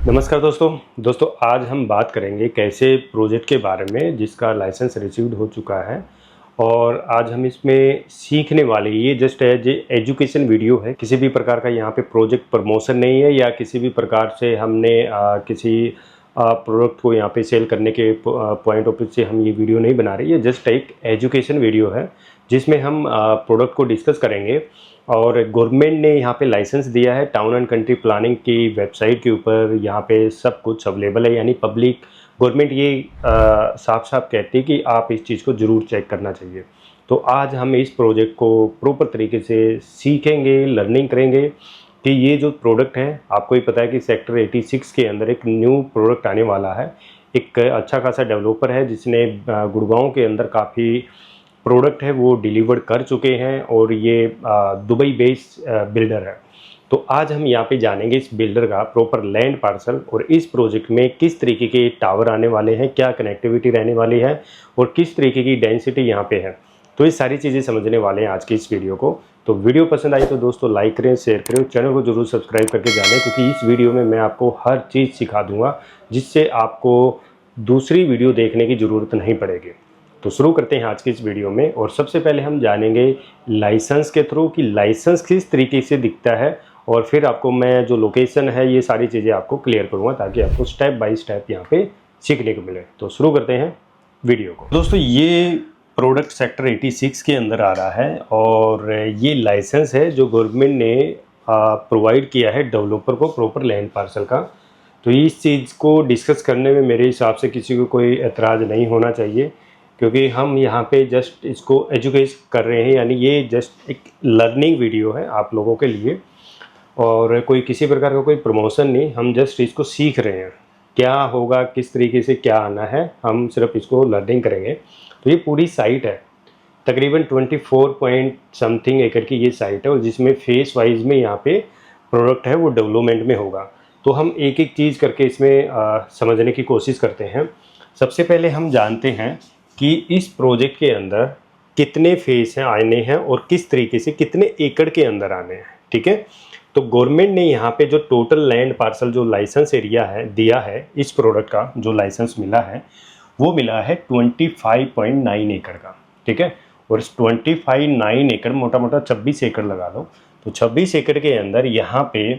नमस्कार दोस्तों आज हम बात करेंगे कैसे प्रोजेक्ट के बारे में जिसका लाइसेंस रिसीव्ड हो चुका है। और आज हम इसमें सीखने वाले, ये जस्ट एज एजुकेशन वीडियो है, किसी भी प्रकार का यहाँ पे प्रोजेक्ट प्रमोशन नहीं है या किसी भी प्रकार से हमने किसी प्रोडक्ट को यहाँ पे सेल करने के पॉइंट ऑफ व्यू से हम ये वीडियो नहीं बना रहे। ये जस्ट एक एजुकेशन वीडियो है जिसमें हम प्रोडक्ट को डिस्कस करेंगे। और गवर्नमेंट ने यहाँ पे लाइसेंस दिया है, टाउन एंड कंट्री प्लानिंग की वेबसाइट के ऊपर यहाँ पे सब कुछ अवेलेबल है, यानी पब्लिक गवर्नमेंट ये साफ साफ कहती है कि आप इस चीज़ को ज़रूर चेक करना चाहिए। तो आज हम इस प्रोजेक्ट को प्रॉपर तरीके से सीखेंगे, लर्निंग करेंगे कि ये जो प्रोडक्ट है, आपको ही पता है कि सेक्टर 86 के अंदर एक न्यू प्रोडक्ट आने वाला है। एक अच्छा खासा डेवलपर है जिसने गुड़गांव के अंदर काफ़ी प्रोडक्ट है वो डिलीवर कर चुके हैं और ये दुबई बेस्ड बिल्डर है। तो आज हम यहाँ पे जानेंगे इस बिल्डर का प्रॉपर लैंड पार्सल और इस प्रोजेक्ट में किस तरीके के टावर आने वाले हैं, क्या कनेक्टिविटी रहने वाली है और किस तरीके की डेंसिटी यहाँ पे है। तो ये सारी चीज़ें समझने वाले हैं आज की इस वीडियो को। तो वीडियो पसंद आई तो दोस्तों लाइक करें, शेयर करें, चैनल को जरूर सब्सक्राइब करके जानें, क्योंकि इस वीडियो में मैं आपको हर चीज़ सिखा दूंगा जिससे आपको दूसरी वीडियो देखने की ज़रूरत नहीं पड़ेगी। तो शुरू करते हैं आज की इस वीडियो में। और सबसे पहले हम जानेंगे लाइसेंस के थ्रू कि लाइसेंस किस तरीके से दिखता है, और फिर आपको मैं जो लोकेशन है ये सारी चीज़ें आपको क्लियर करूँगा ताकि आपको स्टेप बाय स्टेप यहाँ पे सीखने को मिले। तो शुरू करते हैं वीडियो को। दोस्तों ये प्रोडक्ट सेक्टर 86 के अंदर आ रहा है और ये लाइसेंस है जो गवर्नमेंट ने प्रोवाइड किया है डेवलपर को प्रॉपर लैंड पार्सल का। तो इस चीज़ को डिस्कस करने में मेरे हिसाब से किसी को कोई एतराज़ नहीं होना चाहिए, क्योंकि हम यहाँ पे जस्ट इसको एजुकेट कर रहे हैं, यानी ये जस्ट एक लर्निंग वीडियो है आप लोगों के लिए और कोई किसी प्रकार का कोई प्रमोशन नहीं। हम जस्ट इसको सीख रहे हैं, क्या होगा, किस तरीके से क्या आना है, हम सिर्फ इसको लर्निंग करेंगे। तो ये पूरी साइट है, तकरीबन 24 पॉइंट समथिंग एकड़ की ये साइट है और जिसमें फेस वाइज में यहाँ पे प्रोडक्ट है वो डेवलपमेंट में होगा। तो हम एक एक चीज़ करके इसमें समझने की कोशिश करते हैं। सबसे पहले हम जानते हैं कि इस प्रोजेक्ट के अंदर कितने फेस हैं आने हैं और किस तरीके से कितने एकड़ के अंदर आने हैं। ठीक है, तो गवर्नमेंट ने यहाँ पे जो टोटल लैंड पार्सल जो लाइसेंस एरिया है दिया है, इस प्रोडक्ट का जो लाइसेंस मिला है वो मिला है 25.9 एकड़ का। ठीक है, और इस 25.9 एकड़ मोटा मोटा 26 एकड़ लगा लो, तो 26 एकड़ के अंदर यहाँ पे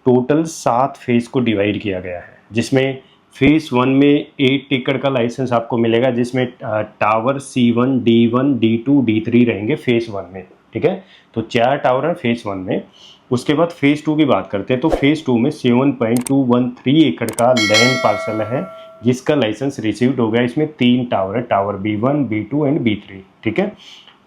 टोटल 7 फेज को डिवाइड किया गया है, जिसमें फेज़ 1 में 8 एकड़ का लाइसेंस आपको मिलेगा, जिसमें tower C1, D1, D2, D3 रहेंगे फेज़ 1 में। ठीक है, तो 4 टावर हैं फेज़ 1 में। उसके बाद फेज़ 2 की बात करते हैं तो फेज़ 2 में 7.213 एकड़ का लैंड पार्सल है जिसका लाइसेंस रिसीव्ड हो गया। इसमें 3 टावर है, tower B1, B2 and B3। ठीक है,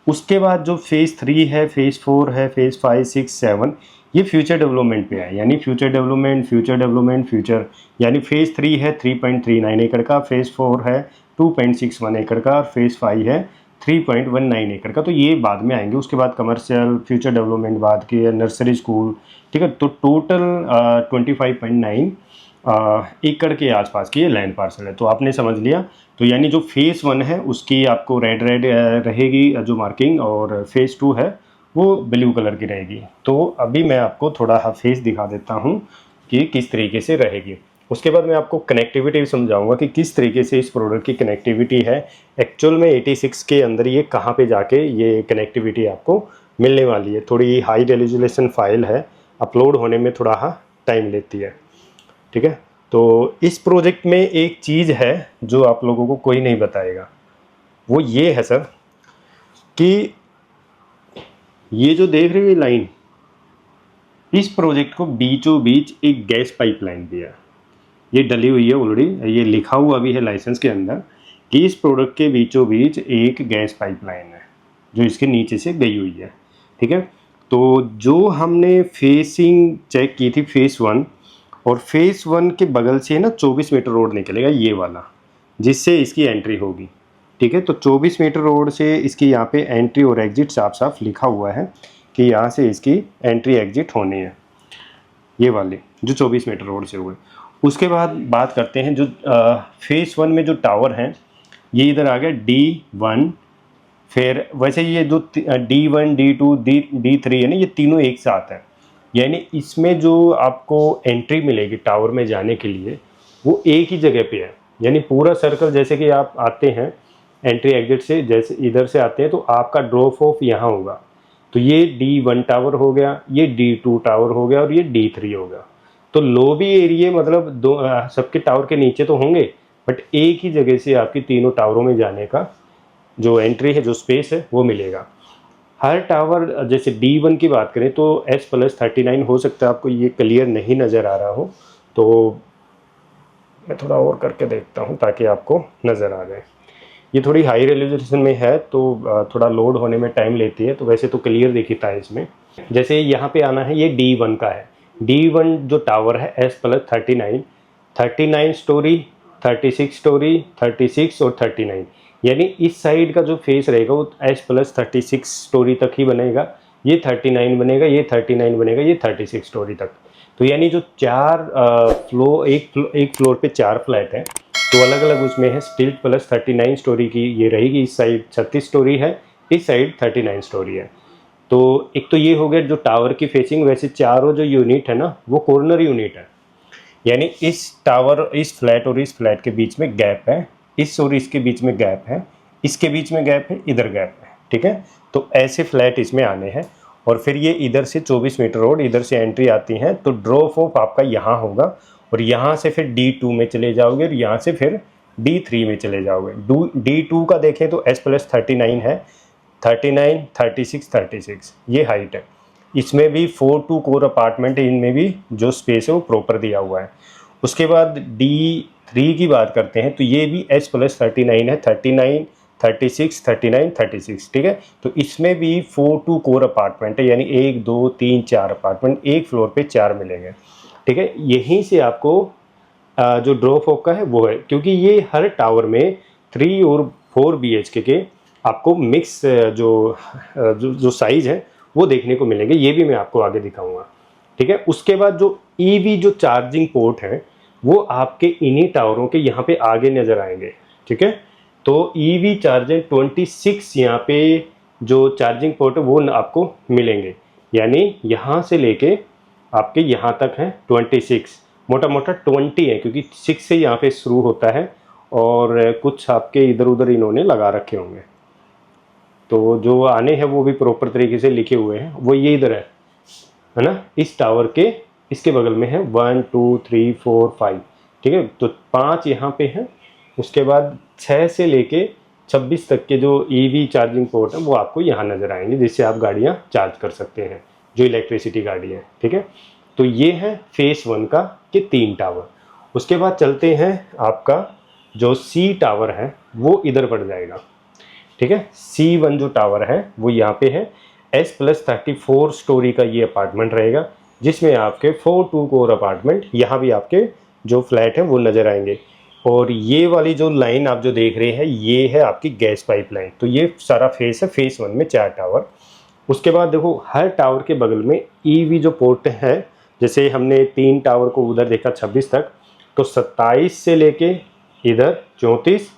उसके बाद जो फेज़ 3 है, फेज़ 4 है, फेज़ 5, 6, 7 ये फ्यूचर डेवलपमेंट पे है, यानी फ्यूचर डेवलपमेंट फ्यूचर, यानी फेज़ 3 है 3.39 एकड़ का, फेज़ 4 है 2.61 एकड़ का और फेज़ 5 है 3.19 एकड़ का। तो ये बाद में आएंगे। उसके बाद कमर्शियल, फ्यूचर डेवलपमेंट बाद के, नर्सरी स्कूल। ठीक है, तो टोटल 25.9 एकड़ के आसपास की ये लैंड पार्सल है। तो आपने समझ लिया। तो यानी जो फेज़ 1 है उसकी आपको रेड रहेगी जो मार्किंग, और फेज़ 2 है वो ब्लू कलर की रहेगी। तो अभी मैं आपको थोड़ा फेस दिखा देता हूँ कि किस तरीके से रहेगी। उसके बाद मैं आपको कनेक्टिविटी समझाऊंगा कि किस तरीके से इस प्रोडक्ट की कनेक्टिविटी है एक्चुअल में 86 के अंदर, ये कहाँ पे जाके ये कनेक्टिविटी आपको मिलने वाली है। थोड़ी हाई रेजोल्यूशन फाइल है, अपलोड होने में थोड़ा टाइम लेती है। ठीक है, तो इस प्रोजेक्ट में एक चीज़ है जो आप लोगों को कोई नहीं बताएगा, वो ये है सर कि ये जो देख रहे हो ये लाइन, इस प्रोजेक्ट को बीचों बीच एक गैस पाइपलाइन दिया, ये डली हुई है ऑलरेडी, ये लिखा हुआ भी है लाइसेंस के अंदर कि इस प्रोडक्ट के बीचों बीच एक गैस पाइपलाइन है जो इसके नीचे से गई हुई है। ठीक है, तो जो हमने फेसिंग चेक की थी फेज़ 1, और फेज़ 1 के बगल से ना 24 मीटर रोड निकलेगा ये वाला, जिससे इसकी एंट्री होगी। ठीक है, तो 24 मीटर रोड से इसकी यहाँ पे एंट्री और एग्जिट साफ साफ लिखा हुआ है कि यहाँ से इसकी एंट्री एग्जिट होनी है, ये वाले जो 24 मीटर रोड से हुए। उसके बाद बात करते हैं जो फेज़ 1 में जो टावर हैं, ये इधर आ गया D1, फिर वैसे ये जो D1, D2, D3 है ना, ये तीनों एक साथ है। यानी इसमें जो आपको एंट्री मिलेगी टावर में जाने के लिए वो एक ही जगह पे है। यानी पूरा सर्कल, जैसे कि आप आते हैं एंट्री एग्जिट से, जैसे इधर से आते हैं तो आपका ड्रॉप ऑफ यहाँ होगा। तो ये D1 टावर हो गया, ये D2 टावर हो गया और ये D3 हो गया। तो लॉबी एरिया मतलब दो सबके टावर के नीचे तो होंगे, बट एक ही जगह से आपकी तीनों टावरों में जाने का जो एंट्री है, जो स्पेस है, वो मिलेगा। हर टावर, जैसे D1 की बात करें तो S+39 हो सकता है आपको ये क्लियर नहीं नज़र आ रहा हो, तो मैं थोड़ा और करके देखता हूँ ताकि आपको नज़र आ जाए। ये थोड़ी हाई रेजोल्यूशन में है तो थोड़ा लोड होने में टाइम लेती है, तो वैसे तो क्लियर दिखता है इसमें। जैसे यहाँ पे आना है, ये D1 का है। D1 जो टावर है S+39, 39 स्टोरी, 36 स्टोरी, 36 और 39, यानी इस साइड का जो फेस रहेगा वो S+36 स्टोरी तक ही बनेगा। ये 39 बनेगा, ये 39 बनेगा, ये 36 स्टोरी तक। तो यानी जो चार एक फ्लोर पे 4 फ्लैट हैं, तो अलग अलग उसमें है। स्टिल्ट प्लस 39 स्टोरी की ये रहेगी। इस साइड 36 स्टोरी है, इस साइड 39 स्टोरी है। तो एक तो ये हो गया जो टावर की फेसिंग। वैसे चारों जो यूनिट है ना वो कॉर्नर यूनिट है, यानी इस टावर, इस फ्लैट और इस फ्लैट के बीच में गैप है, इस और इसके बीच में गैप है, इसके बीच में गैप है, इधर गैप है, ठीक है। तो ऐसे फ्लैट इसमें आने हैं और फिर ये इधर से 24 मीटर रोड, इधर से एंट्री आती है। तो ड्रॉप ऑफ आपका यहाँ होगा और यहाँ से फिर D2 में चले जाओगे और यहाँ से फिर D3 में चले जाओगे। D2 का देखें तो S+39 है, 39, 36, 36 ये हाइट है। इसमें भी 4 कोर अपार्टमेंट है, इनमें भी जो स्पेस है वो प्रॉपर दिया हुआ है। उसके बाद D3 की बात करते हैं तो ये भी S+39 है, 39, 36, 39, 36, ठीक है। तो इसमें भी 4 कोर अपार्टमेंट है, यानी 1, 2, 3, 4 अपार्टमेंट एक फ्लोर पे 4 मिलेंगे, ठीक है। यहीं से आपको जो ड्रॉप ऑफ का है वो है, क्योंकि ये हर टावर में 3 और 4 BHK के आपको मिक्स जो साइज है वो देखने को मिलेंगे। ये भी मैं आपको आगे दिखाऊंगा, ठीक है। उसके बाद जो EV जो चार्जिंग पोर्ट हैं वो आपके इन्हीं टावरों के यहाँ पे आगे नज़र आएंगे, ठीक है। तो EV चार्जिंग 26 यहाँ पे जो चार्जिंग पोर्ट है वो आपको मिलेंगे, यानी यहाँ से लेके आपके यहाँ तक है 26, मोटा मोटा 20 है, क्योंकि 6 से यहाँ पे शुरू होता है और कुछ आपके इधर उधर इन्होंने लगा रखे होंगे। तो जो आने हैं वो भी प्रॉपर तरीके से लिखे हुए हैं। वो ये इधर है ना, इस टावर के इसके बगल में है 1, 2, 3, 4, 5, ठीक है। तो 5 यहाँ पे हैं। उसके बाद 6 से लेके 26 तक के जो EV चार्जिंग पोर्ट हैं वो आपको यहाँ नज़र आएंगे, जिससे आप गाड़ियाँ चार्ज कर सकते हैं, जो इलेक्ट्रिसिटी गाड़ी है, ठीक है। तो ये है फेस 1 का के 3 टावर। उसके बाद चलते हैं, आपका जो C टावर है वो इधर पड़ जाएगा, ठीक है। C1 जो टावर है वो यहाँ पे है। S+34 स्टोरी का ये अपार्टमेंट रहेगा, जिसमें आपके 4 कोर अपार्टमेंट, यहाँ भी आपके जो फ्लैट हैं वो नज़र आएंगे। और ये वाली जो लाइन आप जो देख रहे हैं ये है आपकी गैस पाइपलाइन। तो ये सारा फेस है, फेस 1 में 4 टावर। उसके बाद देखो हर टावर के बगल में EV जो पोर्ट है, जैसे हमने 3 टावर को उधर देखा 26 तक, तो 27 से लेके इधर 34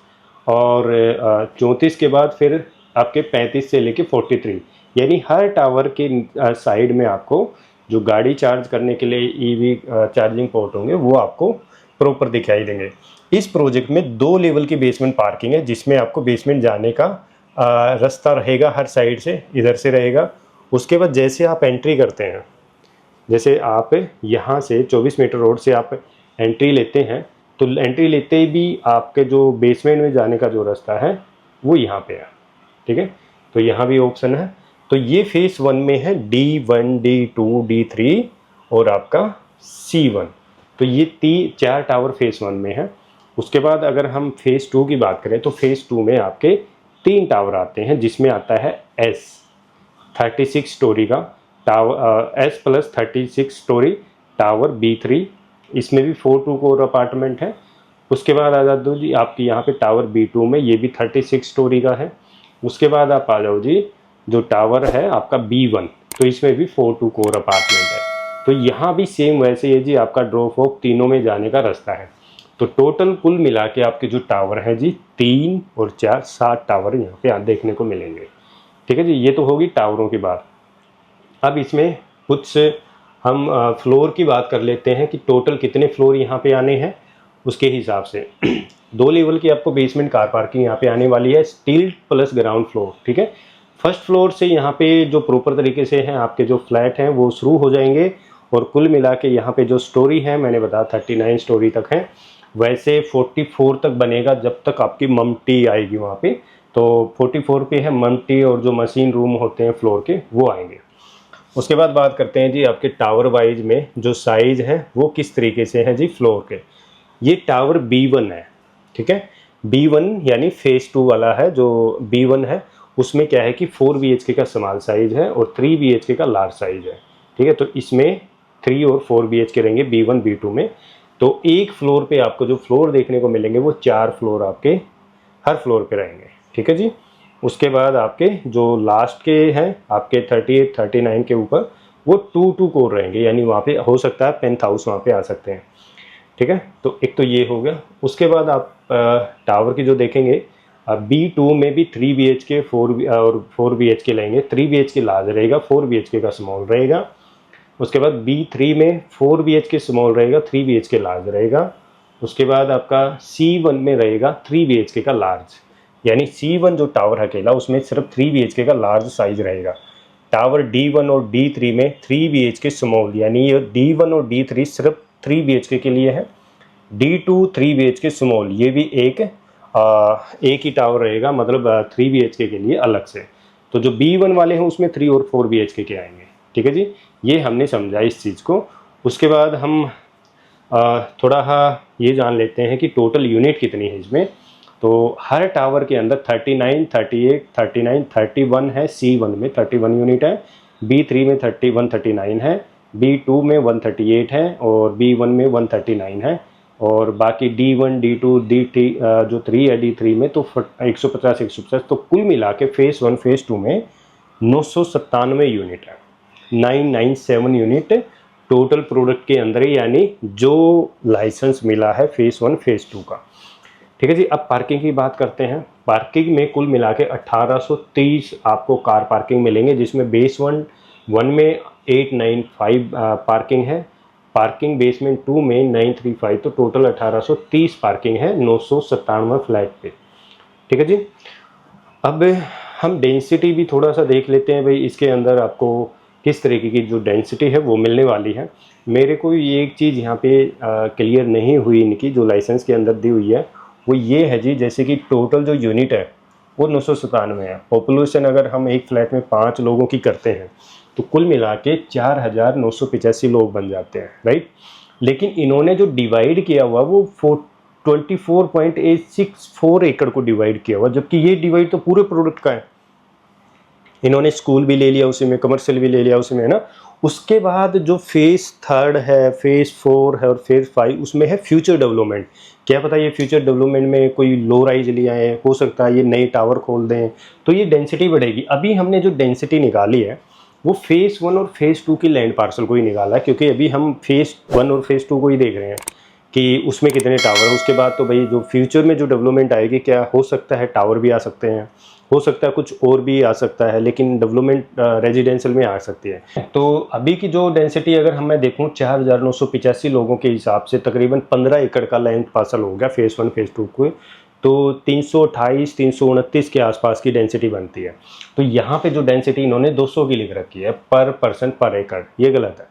और 34 के बाद फिर आपके 35 से लेके 43, यानी हर टावर के साइड में आपको जो गाड़ी चार्ज करने के लिए EV चार्जिंग पोर्ट होंगे वो आपको प्रॉपर दिखाई देंगे। इस प्रोजेक्ट में 2 लेवल की बेसमेंट पार्किंग है, जिसमें आपको बेसमेंट जाने का रास्ता रहेगा हर साइड से, इधर से रहेगा। उसके बाद जैसे आप एंट्री करते हैं, जैसे आप यहाँ से 24 मीटर रोड से आप एंट्री लेते हैं, तो एंट्री लेते ही भी आपके जो बेसमेंट में जाने का जो रास्ता है वो यहाँ पे है, ठीक है। तो यहाँ भी ऑप्शन है। तो ये फेस 1 में है D1, D2, D3 और आपका C1। तो ये 4 टावर फेस 1 में है। उसके बाद अगर हम फेस 2 की बात करें तो फेस 2 में आपके 3 टावर आते हैं, जिसमें आता है S36 स्टोरी का tower, S+36 story tower B3। इसमें भी 4 कोर अपार्टमेंट है। उसके बाद आ जाओ जी आपकी यहाँ पे टावर B2 में, ये भी 36 स्टोरी का है। उसके बाद आप आ जाओ जी जो टावर है आपका B1, तो इसमें भी 4 कोर अपार्टमेंट है। तो यहाँ भी सेम वैसे ही जी आपका ड्रॉप ऑफ तीनों में जाने का रास्ता है। तो टोटल कुल मिला के आपके जो टावर हैं जी 3 और 4, 7 टावर यहाँ पे देखने को मिलेंगे, ठीक है जी। ये तो होगी टावरों की बात। अब इसमें कुछ हम फ्लोर की बात कर लेते हैं कि टोटल कितने फ्लोर यहाँ पे आने हैं उसके हिसाब से। 2 लेवल की आपको बेसमेंट कार पार्किंग यहाँ पे आने वाली है, स्टील प्लस ग्राउंड फ्लोर, ठीक है। फर्स्ट फ्लोर से यहाँ पे जो प्रॉपर तरीके से हैं आपके जो फ्लैट हैं वो शुरू हो जाएंगे, और कुल मिला के यहाँ पे जो स्टोरी है मैंने बताया 39 स्टोरी तक है, वैसे 44 तक बनेगा जब तक आपकी ममटी आएगी वहाँ पे। तो 44 पे है ममटी, और जो मशीन रूम होते हैं फ्लोर के वो आएंगे। उसके बाद बात करते हैं जी आपके टावर वाइज में जो साइज है वो किस तरीके से है जी फ्लोर के। ये टावर B1 है, ठीक है। B1 यानी फेज 2 वाला है। जो B1 है उसमें क्या है कि 4 BHK का स्मॉल साइज है और 3 BHK का लार्ज साइज है, ठीक है। तो इसमें 3 और 4 BHK रहेंगे B1 B2 में। तो एक फ्लोर पे आपको जो फ्लोर देखने को मिलेंगे वो 4 फ्लोर आपके हर फ्लोर पे रहेंगे, ठीक है जी। उसके बाद आपके जो लास्ट के हैं आपके 38 39 के ऊपर वो 2 कोर रहेंगे, यानी वहाँ पे हो सकता है पेंथ हाउस वहाँ पे आ सकते हैं, ठीक है। तो एक तो ये हो गया। उसके बाद आप टावर की जो देखेंगे B2 में भी 3 BHK 4 BHK लेंगे। 3 BHK लार्ज रहेगा, 4 BHK का स्मॉल रहेगा। उसके बाद B3 में 4 BHK स्मॉल रहेगा, 3 BHK लार्ज रहेगा। उसके बाद आपका C1 में रहेगा 3 BHK का लार्ज, यानी C1 जो टावर है अकेला उसमें सिर्फ 3 BHK का लार्ज साइज रहेगा। टावर D1 और D3 में 3 BHK स्मॉल, यानी ये D1 और D3 सिर्फ 3 BHK के लिए है। D2 3 BHK स्मॉल, ये भी एक ही टावर रहेगा, मतलब 3 BHK के लिए अलग से। तो जो B1 वाले हैं उसमें 3 और 4 BHK के आएंगे, ठीक है जी। ये हमने समझा इस चीज़ को। उसके बाद हम थोड़ा ये जान लेते हैं कि टोटल यूनिट कितनी है इसमें। तो हर टावर के अंदर 39 38 39 31 है। C1 में 31 यूनिट है, B3 में 31 39 है, B2 में 138 है और B1 में 139 है, और बाकी D1 D2 D3 जो 3 है D3 में तो 150 150। तो कुल मिला के फेज़ 1 फेज़ 2 में 997 यूनिट है, 997 यूनिट टोटल प्रोडक्ट के अंदर है, यानी जो लाइसेंस मिला है फेज़ 1 फेज़ 2 का, ठीक है जी। अब पार्किंग की बात करते हैं। पार्किंग में कुल मिला के 1830 आपको कार पार्किंग मिलेंगे, जिसमें बेस 1 में 895 पार्किंग है, पार्किंग बेसमेंट 2 में 935, तो टोटल 1830 पार्किंग है 997 फ्लैट पे, ठीक है जी। अब हम डेंसिटी भी थोड़ा सा देख लेते हैं भाई, इसके अंदर आपको किस तरीके की जो डेंसिटी है वो मिलने वाली है। मेरे को ये एक चीज़ यहाँ पे क्लियर नहीं हुई इनकी जो लाइसेंस के अंदर दी हुई है, वो ये है जी, जैसे कि टोटल जो यूनिट है वो 997 है। पॉपुलेशन अगर हम एक फ्लैट में 5 लोगों की करते हैं तो कुल मिला के 4985 लोग बन जाते हैं, राइट। लेकिन इन्होंने जो डिवाइड किया हुआ वो 24.864 एकड़ को डिवाइड किया हुआ, जबकि ये डिवाइड तो पूरे प्रोडक्ट का है। इन्होंने स्कूल भी ले लिया उसी में, कमर्शियल भी ले लिया उसी में, है ना। उसके बाद जो फेज़ 3 है, फेज़ 4 है और फेज़ 5 उसमें है फ्यूचर डेवलपमेंट। क्या पता ये फ्यूचर डेवलपमेंट में कोई लो राइज ले आए, हो सकता है ये नए टावर खोल दें तो ये डेंसिटी बढ़ेगी। अभी हमने जो डेंसिटी निकाली है वो फेज़ 1 और फेज़ 2 की लैंड पार्सल को ही निकाला है, क्योंकि अभी हम फेज़ 1 और फेज़ 2 को ही देख रहे हैं कि उसमें कितने टावर हैं। उसके बाद तो भाई जो फ्यूचर में जो डेवलपमेंट आएगी, क्या हो सकता है टावर भी आ सकते हैं, हो सकता है कुछ और भी आ सकता है, लेकिन डेवलपमेंट रेजिडेंशियल में आ सकती है। तो अभी की जो डेंसिटी अगर मैं देखूं 4985 लोगों के हिसाब से तकरीबन 15 एकड़ का लैंड पार्सल हो गया फेज़ 1 फेज़ 2 को, तो 328 329 के आसपास की डेंसिटी बनती है। तो यहाँ पे जो डेंसिटी इन्होंने 200 की लिख रखी है पर पर्सन पर एकड़, ये गलत है,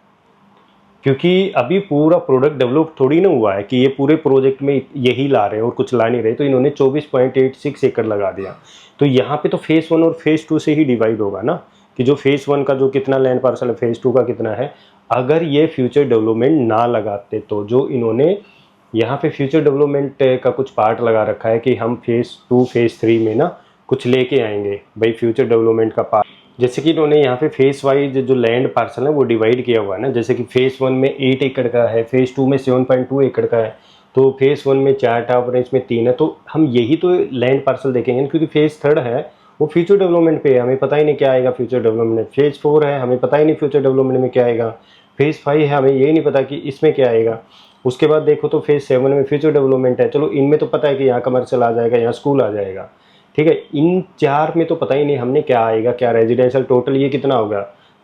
क्योंकि अभी पूरा प्रोडक्ट डेवलप थोड़ी ना हुआ है कि ये पूरे प्रोजेक्ट में यही ला रहे हैं और कुछ ला नहीं रहे। तो इन्होंने 24.86 एकड़ लगा दिया। तो यहाँ पे तो फेज़ 1 और फेज़ 2 से ही डिवाइड होगा ना, कि जो फेज़ 1 का जो कितना लैंड पार्सल है, फेज़ 2 का कितना है। अगर ये फ्यूचर डेवलपमेंट ना लगाते तो जो इन्होंने यहाँ पे फ्यूचर डेवलपमेंट का कुछ पार्ट लगा रखा है कि हम फेज़ 2 फेज़ 3 में ना कुछ लेके आएंगे भाई फ्यूचर डेवलपमेंट का पार्ट, जैसे कि इन्होंने यहाँ पे फेज़ वाइज जो लैंड पार्सल है वो डिवाइड किया हुआ है ना। जैसे कि फेज़ 1 में 8 एकड़ का है, फेज़ 2 में 7.2 एकड़ का है, तो फेज़ 1 में 4 टावर है, इसमें 3 है। तो हम यही तो लैंड पार्सल देखेंगे, क्योंकि फेज़ 3 है वो फ्यूचर डेवलपमेंट पे है, हमें पता ही नहीं क्या आएगा फ्यूचर डेवलपमेंट में। फेज़ 4 है, हमें पता ही नहीं फ्यूचर डेवलपमेंट में क्या आएगा। फेज़ 5 है, हमें यही नहीं पता कि इसमें क्या आएगा। उसके बाद देखो तो फेज़ 7 में फ्यूचर डेवलपमेंट है, चलो इनमें तो पता है कि यहाँ कमर्शियल आ जाएगा, यहाँ स्कूल आ जाएगा, ठीक है। इन 4 में तो पता ही नहीं हमने क्या आएगा, क्या रेजिडेंशियल। टोटल ये कितना होगा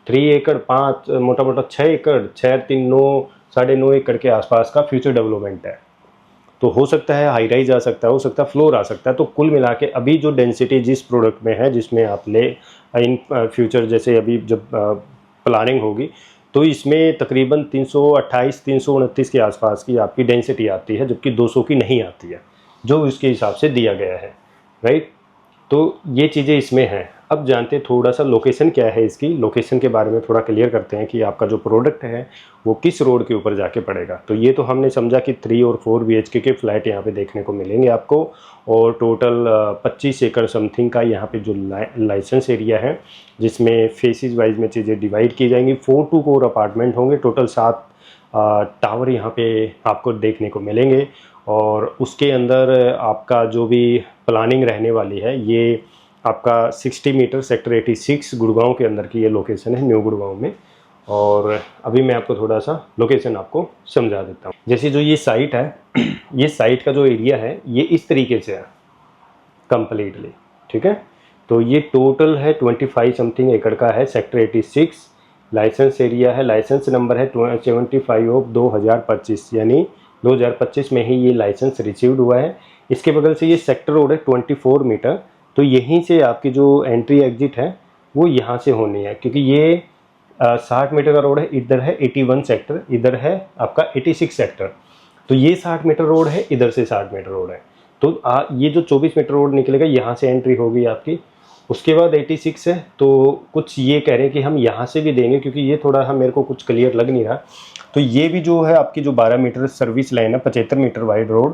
3 एकड़ 5 मोटा मोटा 6 एकड़ 6 3 9 9.5 एकड़ के आसपास का फ्यूचर डेवलपमेंट है। तो हो सकता है हाई राइज आ सकता है, हो सकता है फ्लोर आ सकता है। तो कुल मिला के अभी जो डेंसिटी जिस प्रोडक्ट में है, जिसमें आप ले इन फ्यूचर जैसे अभी जब प्लानिंग होगी तो इसमें तकरीबन 328 329 के आसपास की आपकी डेंसिटी आती है, जबकि 200 की नहीं आती है जो इसके हिसाब से दिया गया है, राइट। तो ये चीज़ें इसमें हैं। अब जानते हैं थोड़ा सा लोकेशन क्या है, इसकी लोकेशन के बारे में थोड़ा क्लियर करते हैं कि आपका जो प्रोडक्ट है वो किस रोड के ऊपर जाके पड़ेगा। तो ये तो हमने समझा कि 3 और 4 BHK के फ्लैट यहाँ पे देखने को मिलेंगे आपको, और टोटल 25 एकड़ समथिंग का यहाँ पे जो लाइसेंस एरिया है, जिसमें फेसिस वाइज में चीज़ें डिवाइड की जाएंगी। 4 टू 4 अपार्टमेंट होंगे, टोटल 7 टावर यहाँ पे आपको देखने को मिलेंगे। और उसके अंदर आपका जो भी प्लानिंग रहने वाली है, ये आपका 60 मीटर सेक्टर 86 गुड़गांव के अंदर की ये लोकेशन है, न्यू गुड़गांव में। और अभी मैं आपको थोड़ा सा लोकेशन आपको समझा देता हूँ। जैसे जो ये साइट है, ये साइट का जो एरिया है ये इस तरीके से है कंप्लीटली, ठीक है। तो ये टोटल है 25 समथिंग एकड़ का है, सेक्टर 86 लाइसेंस एरिया है। लाइसेंस नंबर है 75 ऑफ 2025, यानी 2025 में ही ये लाइसेंस रिसीव्ड हुआ है। इसके बगल से ये सेक्टर रोड है 24 मीटर। तो यहीं से आपकी जो एंट्री एग्जिट है वो यहाँ से होनी है, क्योंकि ये 60 मीटर का रोड है। इधर है 81 सेक्टर, इधर है आपका 86 सेक्टर। तो ये 60 मीटर रोड है, इधर से 60 मीटर रोड है। तो ये जो 24 मीटर रोड निकलेगा यहाँ से एंट्री होगी आपकी। उसके बाद 86 है, तो कुछ ये कह रहे हैं कि हम यहाँ से भी देंगे, क्योंकि ये थोड़ा सा मेरे को कुछ क्लियर लग नहीं रहा। तो ये भी जो है आपकी जो 12 मीटर सर्विस लाइन है, 75 मीटर वाइड रोड,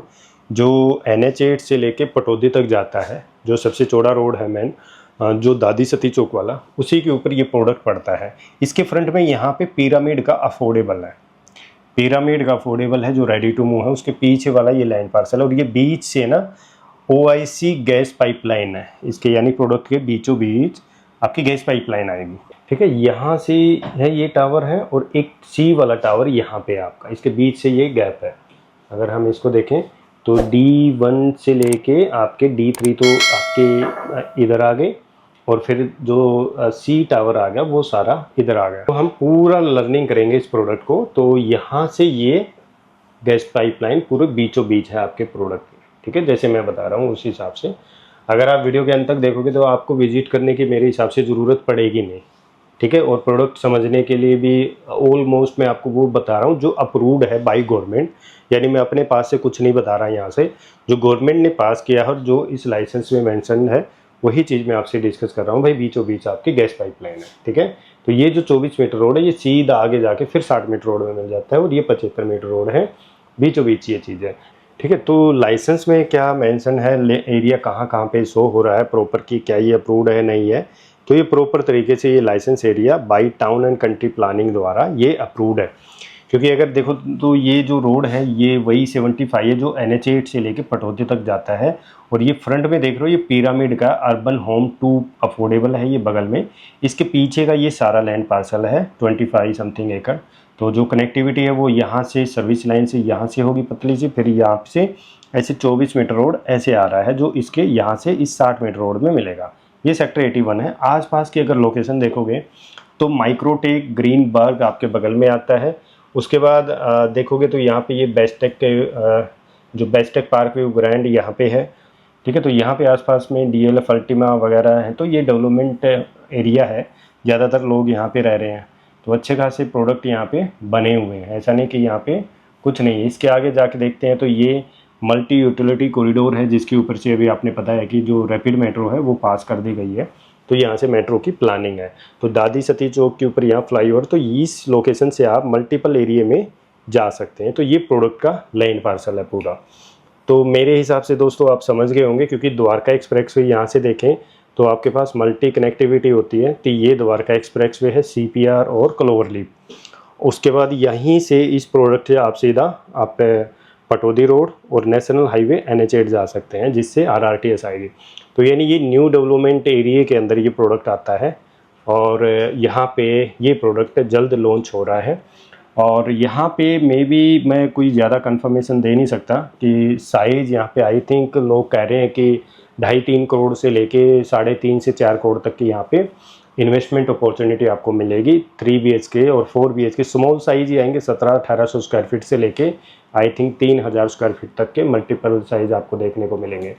जो NH8 से लेके पटौदी तक जाता है, जो सबसे चौड़ा रोड है मेन, जो दादी सती चौक वाला, उसी के ऊपर ये प्रोडक्ट पड़ता है। इसके फ्रंट में यहाँ पे पिरामिड का अफोर्डेबल है, पिरामिड का अफोर्डेबल है जो रेडी टू मूव है, उसके पीछे वाला ये लैंड पार्सल है। और ये बीच से ना OIC गैस पाइपलाइन है इसके, यानी प्रोडक्ट के बीचों बीच आपकी गैस पाइपलाइन आएगी, ठीक है। यहाँ से है ये टावर है, और एक C वाला टावर यहाँ पे आपका, इसके बीच से ये गैप है। अगर हम इसको देखें तो D1 से लेके आपके D3 तो आपके इधर आ गए, और फिर जो C टावर आ गया वो सारा इधर आ गया। तो हम पूरा लर्निंग करेंगे इस प्रोडक्ट को। तो यहाँ से ये गैस पाइपलाइन पूरे बीचों बीच है आपके प्रोडक्ट की, ठीक है, जैसे मैं बता रहा हूँ उस हिसाब से। अगर आप वीडियो के अंत तक देखोगे तो आपको विजिट करने की मेरे हिसाब से ज़रूरत पड़ेगी नहीं, ठीक है। और प्रोडक्ट समझने के लिए भी ऑलमोस्ट मैं आपको वो बता रहा हूँ जो अप्रूव्ड है बाय गवर्नमेंट, यानी मैं अपने पास से कुछ नहीं बता रहा यहाँ से, जो गवर्नमेंट ने पास किया है और जो इस लाइसेंस में मेंशन है वही चीज़ मैं आपसे डिस्कस कर रहा हूँ। भाई बीचों बीच आपकी गैस पाइपलाइन है, ठीक है। तो ये जो 24 मीटर रोड है ये सीधा आगे जाके फिर 60 मीटर रोड में मिल जाता है, और ये 75 मीटर रोड है, बीचों बीच ये चीज़ है, ठीक है। तो लाइसेंस में क्या मेंशन है, एरिया कहाँ कहाँ पे शो हो रहा है प्रॉपर की, क्या ये अप्रूव्ड है नहीं है। तो ये प्रॉपर तरीके से ये licence area by town and country planning द्वारा ये अप्रूव्ड है। क्योंकि अगर देखो तो ये जो रोड है ये वही 75 है जो NH8 से लेके पटौदी तक जाता है। और ये फ्रंट में देख रहे हो ये पिरामिड का अर्बन होम 2 अफोर्डेबल है, ये बगल में। इसके पीछे का ये सारा लैंड पार्सल है 25 समथिंग एकड़। तो जो कनेक्टिविटी है वो यहाँ से सर्विस लाइन से यहाँ से होगी पतली सी, फिर यहाँ से ऐसे 24 मीटर रोड ऐसे आ रहा है जो इसके यहाँ से इस 60 मीटर रोड में मिलेगा। ये सेक्टर 81 है। आसपास की अगर लोकेशन देखोगे तो माइक्रोटेक ग्रीनबर्ग आपके बगल में आता है। उसके बाद देखोगे तो यहाँ पे ये बेस्टेक के जो बेस्टेक पार्क व्यू ग्रैंड यहाँ पे है, ठीक है। तो यहाँ पे आसपास में DLF अल्टीमा वगैरह है, तो ये डेवलपमेंट एरिया है, ज़्यादातर लोग यहाँ पे रह रहे हैं। तो अच्छे खासे प्रोडक्ट यहाँ पे बने हुए हैं, ऐसा नहीं कि यहाँ पे कुछ नहीं है। इसके आगे जाके देखते हैं तो ये मल्टी यूटिलिटी कॉरिडोर है, जिसके ऊपर से अभी आपने पता है कि जो रैपिड मेट्रो है वो पास कर दी गई है। तो यहाँ से मेट्रो की प्लानिंग है। तो दादी सती चौक के ऊपर यहाँ फ्लाईओवर, तो इस लोकेशन से आप मल्टीपल एरिया में जा सकते हैं। तो ये प्रोडक्ट का लैंड पार्सल है पूरा। तो मेरे हिसाब से दोस्तों आप समझ गए होंगे, क्योंकि द्वारका एक्सप्रेसवे यहाँ से देखें तो आपके पास मल्टी कनेक्टिविटी होती है। तो ये द्वारका एक्सप्रेसवे है, CPR और क्लोवरलीफ। उसके बाद यहीं से इस प्रोडक्ट से आप सीधा आप पटौदी रोड और नेशनल हाईवे NH8 जा सकते हैं, जिससे RRTS आएगी। तो यानी ये न्यू डेवलपमेंट एरिया के अंदर ये प्रोडक्ट आता है, और यहाँ पे ये प्रोडक्ट जल्द लॉन्च हो रहा है। और यहाँ पे मैं कोई ज़्यादा कंफर्मेशन दे नहीं सकता कि साइज़ यहाँ पे आई थिंक लोग कह रहे हैं कि 2.5-3 करोड़ से लेके 3.5 से 4 करोड़ तक की यहाँ पे इन्वेस्टमेंट अपॉर्चुनिटी आपको मिलेगी। 3 BHK और 4 BHK स्मॉल साइज ही आएंगे, 1700-1800 स्क्वायर फीट से लेके आई थिंक 3000 स्क्वायर फीट तक के मल्टीपल साइज आपको देखने को मिलेंगे।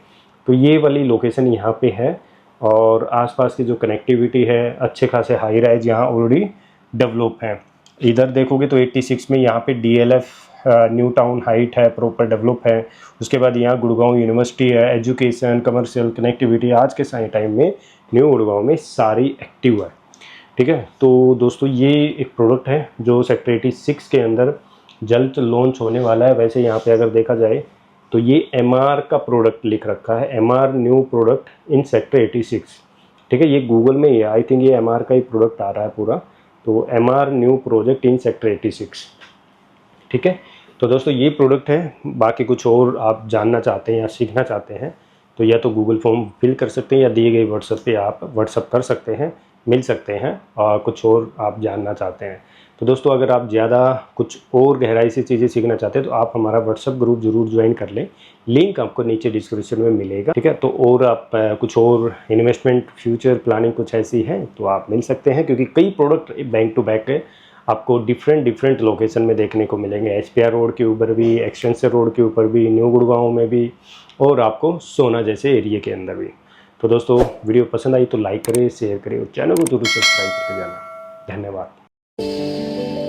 तो ये वाली लोकेशन यहाँ पे है और आसपास की जो कनेक्टिविटी है, अच्छे खासे हाई राइज यहाँ ऑलरेडी डेवलप हैं। इधर देखोगे तो 86 में यहाँ पे DLF न्यू टाउन हाइट है, प्रॉपर डेवलप है। उसके बाद यहाँ गुड़गांव यूनिवर्सिटी है, एजुकेशन, कमर्शियल, कनेक्टिविटी आज के सारे टाइम में न्यू गुड़गांव में सारी एक्टिव है। ठीक है, तो दोस्तों ये एक प्रोडक्ट है जो सेक्टर 86 के अंदर जल्द लॉन्च होने वाला है। वैसे यहाँ पे अगर देखा जाए तो ये MR का प्रोडक्ट लिख रखा है, MR new product in sector 86। ठीक है, ये गूगल में ही है, आई थिंक ये MR का ही प्रोडक्ट आ रहा है पूरा। तो MR new project in sector 86। ठीक है, तो दोस्तों ये प्रोडक्ट है। बाकी कुछ और आप जानना चाहते हैं या सीखना चाहते हैं तो या तो गूगल फॉर्म फिल कर सकते हैं या दिए गए व्हाट्सएप पे आप व्हाट्सएप कर सकते हैं, मिल सकते हैं और कुछ और आप जानना चाहते हैं। तो दोस्तों अगर आप ज़्यादा कुछ और गहराई से चीज़ें सीखना चाहते हैं तो आप हमारा व्हाट्सएप ग्रुप जरूर ज्वाइन कर लें, लिंक आपको नीचे डिस्क्रिप्शन में मिलेगा। ठीक है, तो और आप कुछ और इन्वेस्टमेंट फ्यूचर प्लानिंग कुछ ऐसी है तो आप मिल सकते हैं, क्योंकि कई प्रोडक्ट बैक टू बैक आपको डिफरेंट लोकेशन में देखने को मिलेंगे। HPR रोड के ऊपर भी, एक्सटेंशन रोड के ऊपर भी, न्यू गुड़गांव में भी और आपको सोना जैसे एरिया के अंदर भी। तो दोस्तों वीडियो पसंद आई तो लाइक करें, शेयर करें और चैनल को जरूर सब्सक्राइब करके जाना। धन्यवाद।